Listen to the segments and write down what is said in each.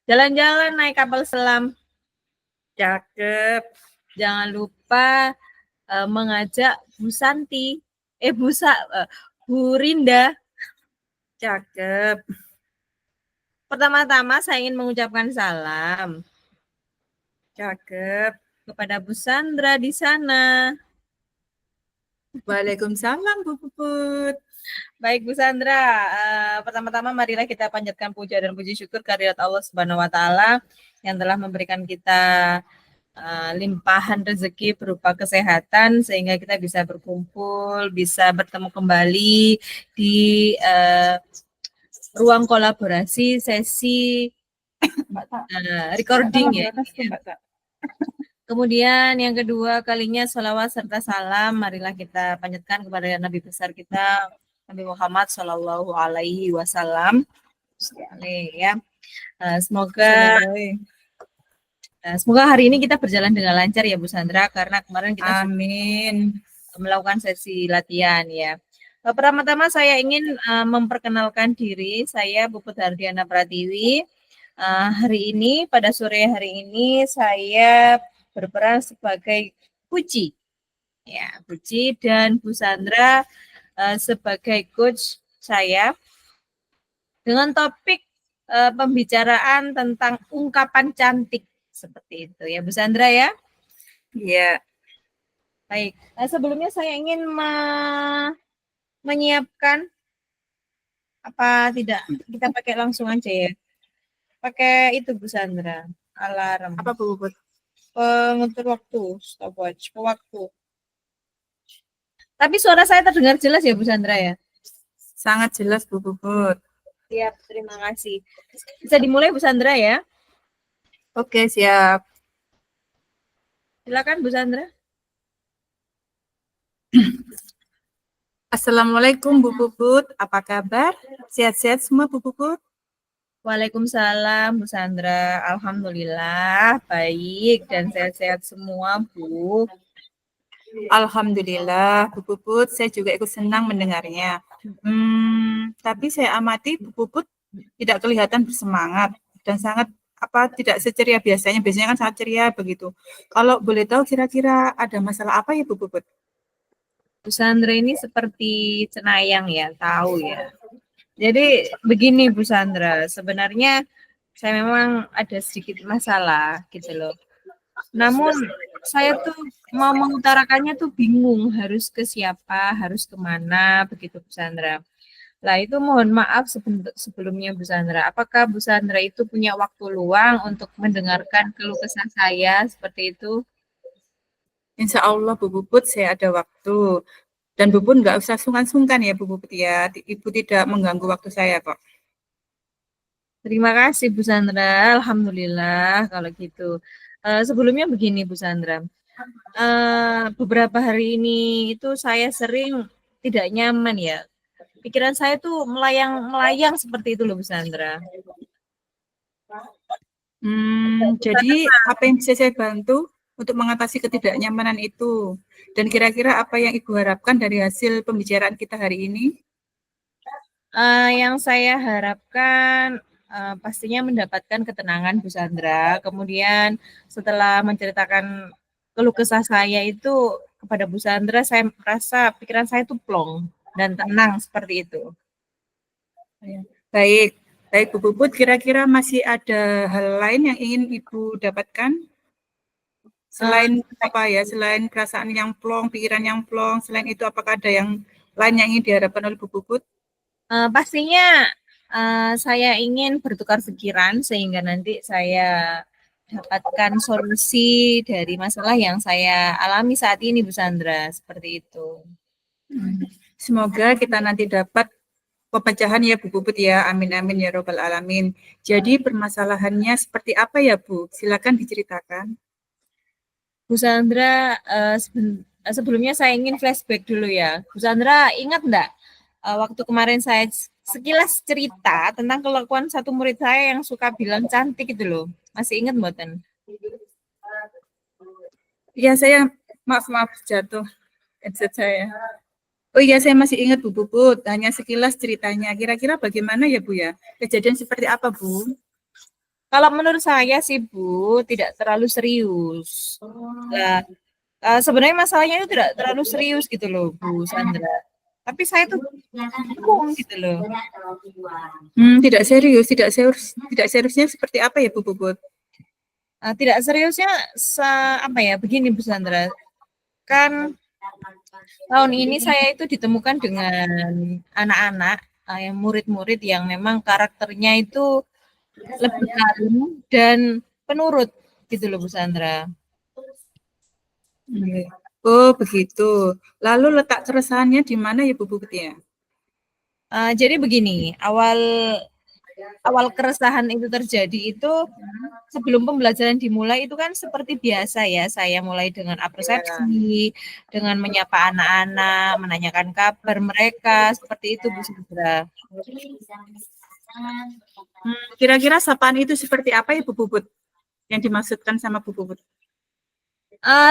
Jalan-jalan naik kapal selam. Cakep. Jangan lupa mengajak Bu Santi, Bu Rinda. Cakep. Pertama-tama saya ingin mengucapkan salam. Cakep. Kepada Bu Sandra di sana. Waalaikumsalam Bu Puput. Baik Bu Sandra, pertama-tama marilah kita panjatkan puja dan puji syukur kehadirat Allah Subhanahu wa taala yang telah memberikan kita limpahan rezeki berupa kesehatan sehingga kita bisa berkumpul, bisa bertemu kembali di ruang kolaborasi sesi recording ya. Kemudian yang kedua kalinya sholawat serta salam marilah kita panjatkan kepada Nabi besar kita Nabi Muhammad Shallallahu Alaihi Wasallam. Ya, semoga hari ini kita berjalan dengan lancar ya Bu Sandra karena kemarin kita amin melakukan sesi latihan ya. Pertama-tama saya ingin memperkenalkan diri, saya Puput Hardiana Pratiwi. Hari ini pada sore hari ini saya berperan sebagai Puji, ya Puji dan Bu Sandra sebagai coach saya dengan topik pembicaraan tentang ungkapan cantik seperti itu ya Bu Sandra ya. Iya. Baik. Sebelumnya saya ingin menyiapkan apa tidak kita pakai langsung aja ya. Pakai itu Bu Sandra alarm. Apa Bu Puput? Pengatur waktu, stopwatch, waktu. Tapi suara saya terdengar jelas ya Bu Sandra ya? Sangat jelas Bu Puput. Siap, terima kasih. Bisa dimulai Bu Sandra ya? Oke, siap. Silakan Bu Sandra. Assalamualaikum Bu Puput, apa kabar? Sehat-sehat semua Bu Puput? Waalaikumsalam Bu Sandra, alhamdulillah baik dan sehat-sehat semua Bu. Alhamdulillah Bu Puput, saya juga ikut senang mendengarnya. Tapi saya amati Bu Puput tidak kelihatan bersemangat dan sangat tidak seceria biasanya. Biasanya kan sangat ceria begitu. Kalau boleh tahu kira-kira ada masalah apa ya Bu Puput? Bu Sandra ini seperti cenayang ya, tahu ya. Jadi begini Bu Sandra, sebenarnya saya memang ada sedikit masalah gitu loh. Namun saya tuh mau mengutarakannya tuh bingung harus ke siapa, harus kemana begitu Bu Sandra. Lah itu mohon maaf sebelumnya Bu Sandra. Apakah Bu Sandra itu punya waktu luang untuk mendengarkan keluh kesah saya seperti itu? Insya Allah Bu Puput saya ada waktu. Dan Bu Puput nggak usah sungkan-sungkan ya Bu Puput ya. Ibu tidak mengganggu waktu saya kok. Terima kasih Bu Sandra. Alhamdulillah kalau gitu. Sebelumnya begini Bu Sandra. Beberapa hari ini itu saya sering tidak nyaman ya. Pikiran saya tuh melayang-melayang seperti itu loh Bu Sandra. Jadi apa yang bisa saya bantu untuk mengatasi ketidaknyamanan itu? Dan kira-kira apa yang Ibu harapkan dari hasil pembicaraan kita hari ini? Yang saya harapkan pastinya mendapatkan ketenangan Bu Sandra. Kemudian setelah menceritakan keluh kesah saya itu kepada Bu Sandra, saya merasa pikiran saya tuh plong dan tenang seperti itu. Baik, Bu Puput, kira-kira masih ada hal lain yang ingin Ibu dapatkan? Selain selain perasaan yang plong, pikiran yang plong, selain itu apakah ada yang lain yang ingin diharapkan oleh Bu Puput? Pastinya saya ingin bertukar pikiran sehingga nanti saya dapatkan solusi dari masalah yang saya alami saat ini Bu Sandra, seperti itu. Semoga kita nanti dapat pemecahan ya Bu Puput ya, amin amin ya robbal alamin. Jadi permasalahannya seperti apa ya Bu? Silakan diceritakan. Bu Sandra, sebelumnya saya ingin flashback dulu ya. Bu Sandra ingat enggak waktu kemarin saya sekilas cerita tentang kelakuan satu murid saya yang suka bilang cantik itu loh. Masih ingat mboten? Iya, saya maaf jatuh headset saya. Oh iya, saya masih ingat Bu Puput, hanya sekilas ceritanya. Kira-kira bagaimana ya Bu ya? Kejadian seperti apa Bu? Kalau menurut saya sih Bu, tidak terlalu serius. Lah, sebenarnya masalahnya itu tidak terlalu serius gitu loh Bu Sandra. Tapi saya tuh bingung gitu loh. Tidak serius, tidak seriusnya seperti apa ya Bu Puput? Tidak seriusnya apa ya? Begini Bu Sandra. Kan tahun ini saya itu ditemukan dengan anak-anak, yang murid-murid yang memang karakternya itu lebih kalem dan penurut gitu loh Bu Sandra. Oh begitu. Lalu letak keresahannya di mana ya Bu Puput ya? Jadi begini, awal awal keresahan itu terjadi itu sebelum pembelajaran dimulai itu kan seperti biasa ya, saya mulai dengan apresiasi, dengan menyapa anak-anak, menanyakan kabar mereka, seperti itu Bu Sandra. Kira-kira sapaan itu seperti apa ya Bu Puput? Yang dimaksudkan sama Bu Puput?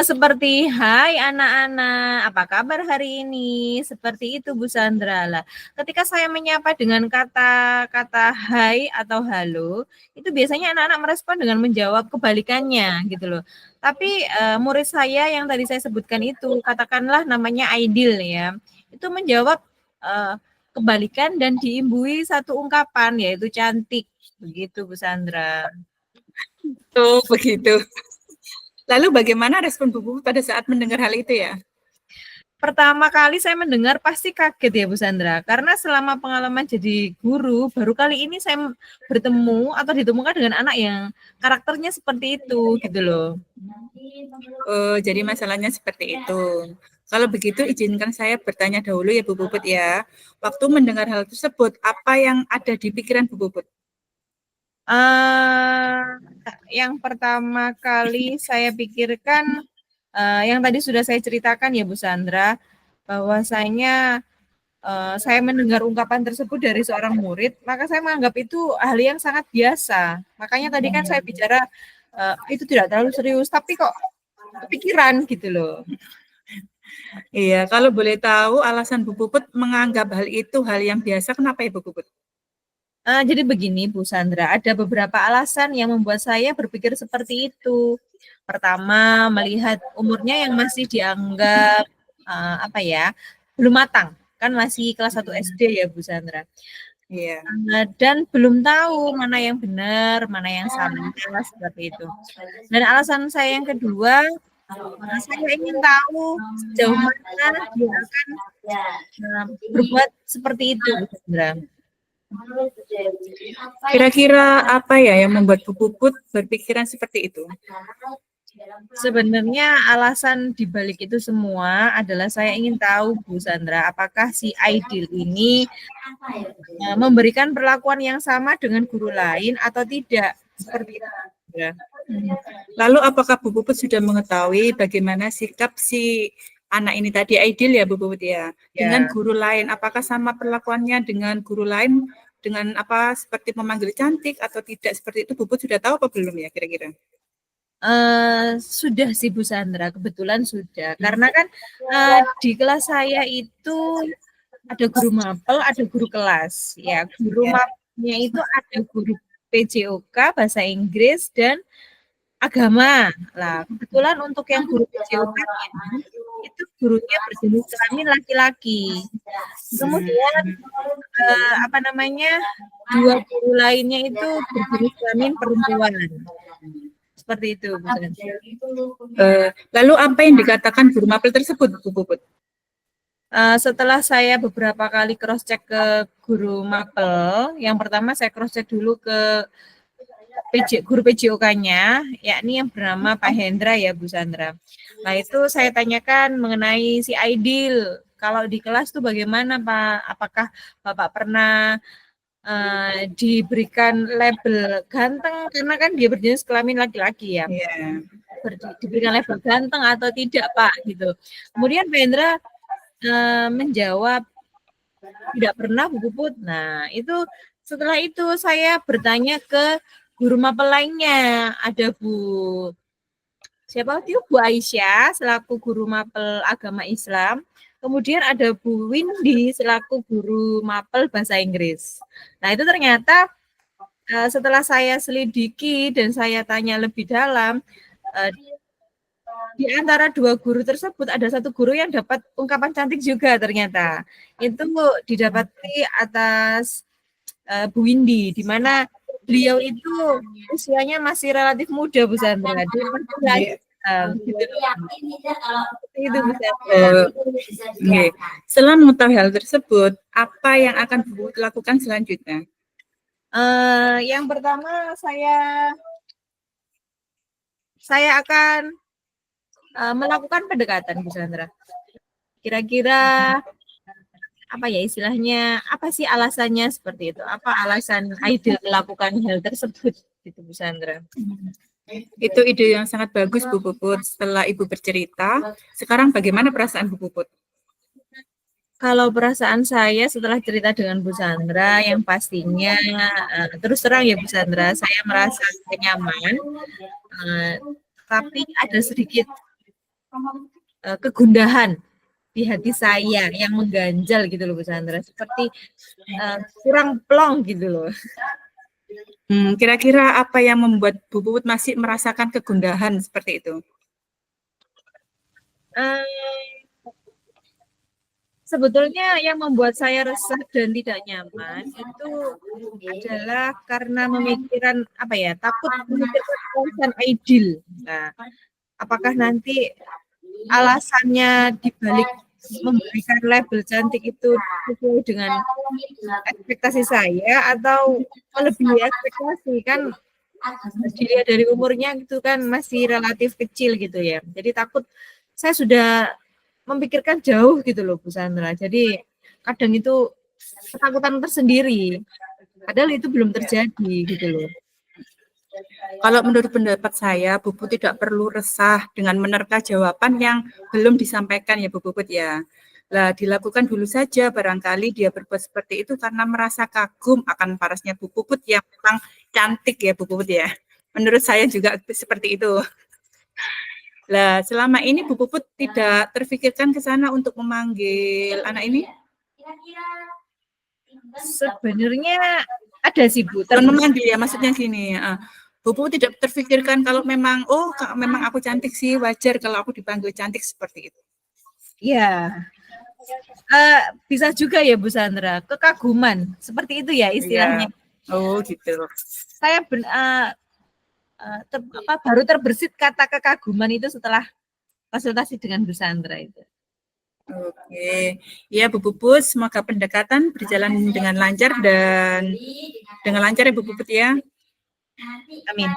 Seperti hai anak-anak, apa kabar hari ini? Seperti itu Bu Sandra lah. Ketika saya menyapa dengan kata-kata hai atau halo, itu biasanya anak-anak merespon dengan menjawab kebalikannya gitu loh. Tapi murid saya yang tadi saya sebutkan itu, katakanlah namanya Aidil ya, itu menjawab kebalikan dan diimbui satu ungkapan yaitu cantik. Begitu Bu Sandra. Oh begitu. Lalu bagaimana respon Bu Puput pada saat mendengar hal itu ya? Pertama kali saya mendengar pasti kaget ya Bu Sandra, karena selama pengalaman jadi guru, baru kali ini saya bertemu atau ditemukan dengan anak yang karakternya seperti itu gitu loh. Oh, jadi masalahnya seperti itu. Kalau begitu izinkan saya bertanya dahulu ya Bu Puput ya. Waktu mendengar hal tersebut, apa yang ada di pikiran Bu Puput? Yang pertama kali saya pikirkan, yang tadi sudah saya ceritakan ya Bu Sandra, bahwasanya saya mendengar ungkapan tersebut dari seorang murid, maka saya menganggap itu hal yang sangat biasa. Makanya tadi kan saya bicara itu tidak terlalu serius, tapi kok kepikiran gitu loh. Iya, kalau boleh tahu alasan Bu Puput menganggap hal itu hal yang biasa, kenapa ya Bu Puput? Jadi begini Bu Sandra, ada beberapa alasan yang membuat saya berpikir seperti itu. Pertama, melihat umurnya yang masih dianggap apa ya, belum matang, kan masih kelas 1 SD ya Bu Sandra. Iya. Dan belum tahu mana yang benar, mana yang salah, seperti itu. Dan alasan saya yang kedua, saya ingin tahu sejauh mana dia akan berbuat seperti itu, Bu Sandra. Kira-kira apa ya yang membuat Bu Puput berpikiran seperti itu? Sebenarnya alasan dibalik itu semua adalah saya ingin tahu Bu Sandra, apakah si Aidil ini memberikan perlakuan yang sama dengan guru lain atau tidak? Seperti itu. Ya. Lalu apakah Bu Puput sudah mengetahui bagaimana sikap si anak ini tadi Aidil ya Bu Puput ya dengan Ya. guru lain? Apakah sama perlakuannya dengan guru lain dengan apa seperti memanggil cantik atau tidak seperti itu Bu Puput sudah tahu apa belum ya kira-kira? Sudah sih Bu Sandra, kebetulan sudah. Karena kan di kelas saya itu ada guru mapel, ada guru kelas. Ya, guru Ya. mapelnya itu ada guru PJOK, bahasa Inggris, dan agama. Lah, kebetulan untuk yang guru PJOK itu gurunya berjenis kelamin laki-laki. Kemudian apa namanya, dua guru lainnya itu berjenis kelamin perempuan. Seperti itu, Bu Sandra. Lalu apa yang dikatakan guru mapel tersebut Bu Puput? Setelah saya beberapa kali cross check ke guru mapel, yang pertama saya cross check dulu ke guru PJOK-nya, yakni yang bernama Pak Hendra ya Bu Sandra. Nah itu saya tanyakan mengenai si Aidil. Kalau di kelas tuh bagaimana Pak? Apakah Bapak pernah diberikan label ganteng karena kan dia berjenis kelamin laki-laki ya? Yeah. Diberikan label ganteng atau tidak Pak? Gitu. Kemudian Pak Hendra menjawab tidak pernah Bu Puput. Nah itu setelah itu saya bertanya ke guru mapel lainnya, ada siapa itu Bu Aisyah selaku guru mapel agama Islam, kemudian ada Bu Windy selaku guru mapel bahasa Inggris. Nah itu ternyata setelah saya selidiki dan saya tanya lebih dalam, di antara 2 guru tersebut ada 1 guru yang dapat ungkapan cantik juga ternyata. Itu didapati atas, Bu Windy, di mana beliau itu usianya masih relatif muda Bu Sandra, dia masih Nggih. gitu loh. Seperti itu Bu Sandra. Nggih. Setelah mengetahui hal tersebut, apa yang akan Bu lakukan selanjutnya? Yang pertama saya akan, melakukan pendekatan Bu Sandra. Kira-kira apa ya istilahnya, apa sih alasannya seperti itu? Apa alasan Aidil melakukan hal tersebut gitu Bu Sandra? Itu ide yang sangat bagus Bu Puput. Setelah Ibu bercerita, sekarang bagaimana perasaan Bu Puput? Kalau perasaan saya setelah cerita dengan Bu Sandra, yang pastinya terus terang ya Bu Sandra, saya merasa nyaman, tapi ada sedikit kegundahan di hati saya yang mengganjal gitu loh Bu Sandra, seperti kurang plong gitu loh. Kira-kira apa yang membuat Bu Puput masih merasakan kegundahan seperti itu? Sebetulnya yang membuat saya resah dan tidak nyaman itu adalah karena memikirkan apa ya, takut memikirkan alasan Aidil. Nah, apakah nanti alasannya dibalik memberikan label cantik itu sesuai dengan ekspektasi saya atau melebihi ekspektasi, kan dilihat dari umurnya gitu kan masih relatif kecil gitu ya. Jadi takut saya sudah memikirkan jauh gitu loh Bu Sandra. Jadi kadang itu ketakutan tersendiri. Padahal itu belum terjadi gitu loh. Kalau menurut pendapat saya, Bu Puput tidak perlu resah dengan menerka jawaban yang belum disampaikan ya Bu Puput ya. Lah dilakukan dulu saja, barangkali dia berbuat seperti itu karena merasa kagum akan parasnya Bu Puput yang memang cantik ya Bu Puput ya. Menurut saya juga seperti itu. Lah selama ini Bu Puput tidak terfikirkan ke sana untuk memanggil anak ini? Sebenarnya ada sih Bu. Bukan memanggil ya, maksudnya gini, Bu Puput tidak terfikirkan kalau memang, oh memang aku cantik sih, wajar kalau aku dipanggil cantik seperti itu. Iya. Bisa juga ya Bu Sandra, kekaguman. Seperti itu ya istilahnya. Iya. Oh gitu. Saya baru terbersit kata kekaguman itu setelah konsultasi dengan Bu Sandra itu. Oke, ya Bu Puput, semoga pendekatan berjalan dengan lancar dan dengan lancar ya Bu Puput ya. Amin.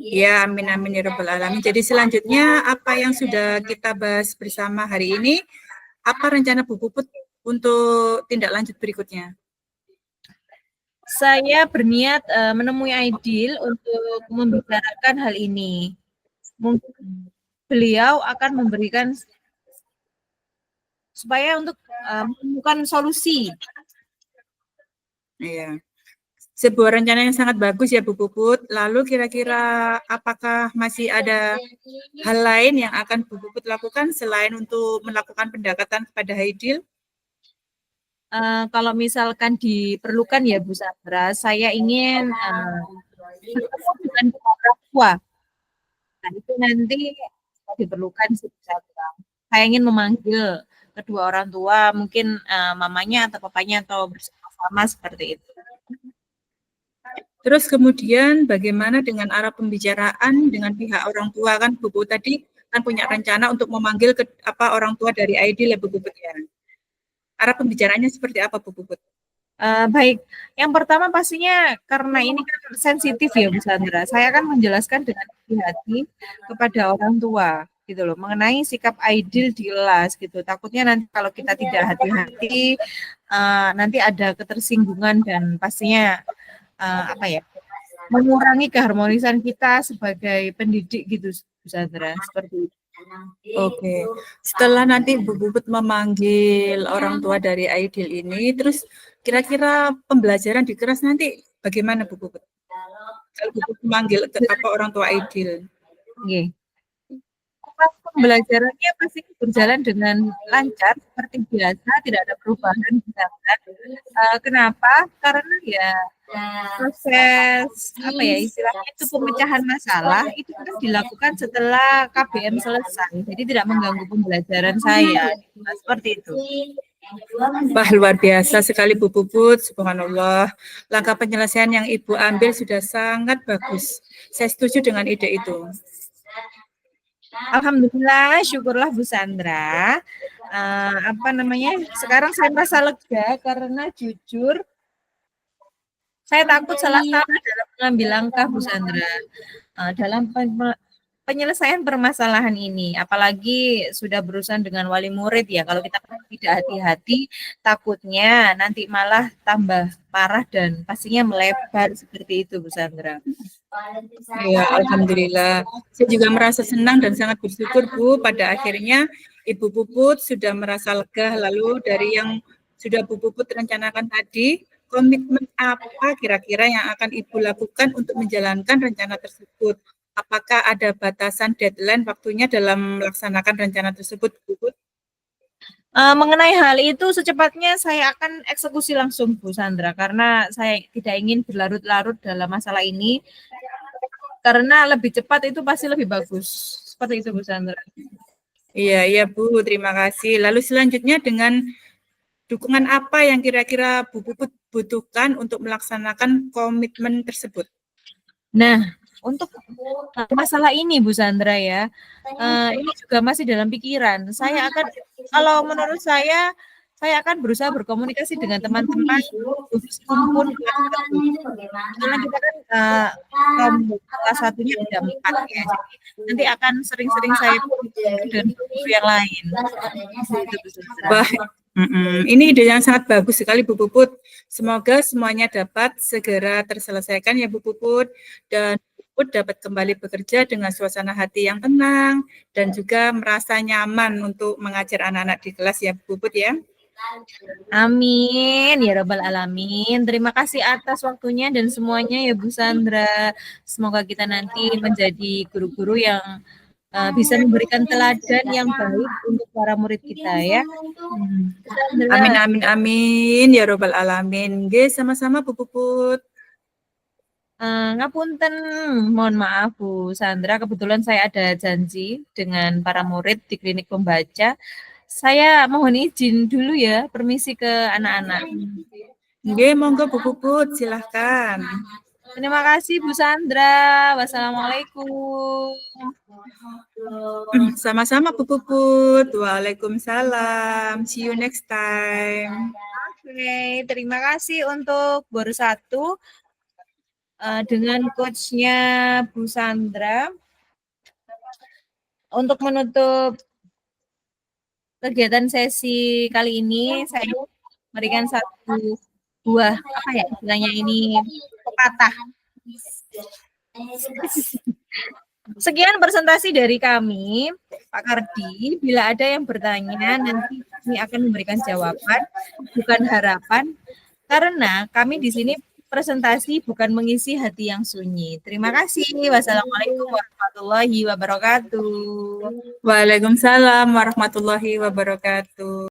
Ya, amin amin ya rabbal alamin. Jadi selanjutnya apa yang sudah kita bahas bersama hari ini, apa rencana Bu Puput untuk tindak lanjut berikutnya? Saya berniat menemui Aidil untuk membicarakan hal ini. Mungkin beliau akan memberikan supaya untuk menemukan solusi. Iya. Sebuah rencana yang sangat bagus ya Bu Puput. Lalu kira-kira apakah masih ada hal lain yang akan Bu Puput lakukan selain untuk melakukan pendekatan kepada Aidil? Kalau misalkan diperlukan ya Bu Sandra, saya ingin bertemu dengan orang tua. Nah, itu nanti diperlukan sih Bu Sandra. Saya ingin memanggil kedua orang tua, mungkin mamanya atau papanya atau bersama-sama seperti itu. Terus kemudian bagaimana dengan arah pembicaraan dengan pihak orang tua, kan Bu Puput tadi kan punya rencana untuk memanggil orang tua dari Aidil ya Bu Puput ya. Arah pembicaraannya seperti apa Bu Puput? Baik, yang pertama pastinya karena ini kan sensitif ya Bu Sandra. Saya akan menjelaskan dengan hati-hati kepada orang tua gitu loh, mengenai sikap Aidil di kelas gitu. Takutnya nanti kalau kita tidak hati-hati, nanti ada ketersinggungan dan pastinya apa ya, mengurangi keharmonisan kita sebagai pendidik gitu Bu Sandra, seperti itu. Oke, setelah nanti Bu Puput memanggil orang tua dari Aidil ini, terus kira-kira pembelajaran di kelas nanti bagaimana Bu Puput? Kalau Bu Puput memanggil orang tua Aidil. Oke. pembelajarannya pasti berjalan dengan lancar seperti biasa, tidak ada perubahan misalkan. Kenapa? Karena ya proses apa ya istilahnya itu pemecahan masalah itu kan dilakukan setelah KBM selesai, jadi tidak mengganggu pembelajaran saya. Seperti itu. Wah, luar biasa sekali Bu Puput, subhanallah. Langkah penyelesaian yang Ibu ambil sudah sangat bagus. Saya setuju dengan ide itu. Alhamdulillah, syukurlah Bu Sandra. Apa namanya? Sekarang saya merasa lega karena jujur saya takut salah dalam mengambil langkah Bu Sandra dalam penyelesaian permasalahan ini, apalagi sudah berurusan dengan wali murid ya. Kalau kita tidak hati-hati, takutnya nanti malah tambah parah dan pastinya melebar seperti itu, Bu Sandra. Ya, alhamdulillah. Saya juga merasa senang dan sangat bersyukur Bu. Pada akhirnya Ibu Puput sudah merasa lega. Lalu dari yang sudah Bu Puput rencanakan tadi, komitmen apa kira-kira yang akan Ibu lakukan untuk menjalankan rencana tersebut? Apakah ada batasan deadline waktunya dalam melaksanakan rencana tersebut, Bu? Mengenai hal itu secepatnya saya akan eksekusi langsung Bu Sandra, karena saya tidak ingin berlarut-larut dalam masalah ini, karena lebih cepat itu pasti lebih bagus. Seperti itu Bu Sandra. Iya Bu, terima kasih. Lalu selanjutnya dengan dukungan apa yang kira-kira Bu Puput butuhkan untuk melaksanakan komitmen tersebut? Nah, untuk masalah ini Bu Sandra ya, ini juga masih dalam pikiran. Saya akan, kalau menurut saya akan berusaha berkomunikasi dengan teman-teman meskipun karena kita kan salah satunya tidak empat ya, jadi nanti akan sering-sering saya dan guru yang lain. Itu Bu Sandra. Wah, ini ide yang sangat bagus sekali Bu Puput. Semoga semuanya dapat segera terselesaikan ya Bu Puput, dan Bu Puput dapat kembali bekerja dengan suasana hati yang tenang dan juga merasa nyaman untuk mengajar anak-anak di kelas ya Bu Puput ya. Amin ya Rabbal Alamin. Terima kasih atas waktunya dan semuanya ya Bu Sandra. Semoga kita nanti menjadi guru-guru yang bisa memberikan teladan yang baik untuk para murid kita ya. Amin amin amin ya Rabbal Alamin. Nggih, sama-sama Bu Puput. Ngapunten, mohon maaf Bu Sandra, kebetulan saya ada janji dengan para murid di klinik pembaca. Saya mohon izin dulu ya, permisi ke anak-anak. Nggih, monggo Bu Puput, silahkan. Terima kasih Bu Sandra. Wassalamualaikum. Sama-sama Bu Puput. Waalaikumsalam. See you next time. Oke, terima kasih untuk baru satu dengan coachnya Bu Sandra. Untuk menutup kegiatan sesi kali ini, saya memberikan satu buah apa ya istilahnya ini pepatah. Sekian presentasi dari kami, Pak Kardi. Bila ada yang bertanya, nanti kami akan memberikan jawaban, bukan harapan, karena kami di sini presentasi bukan mengisi hati yang sunyi. Terima kasih. Wassalamualaikum warahmatullahi wabarakatuh. Waalaikumsalam warahmatullahi wabarakatuh.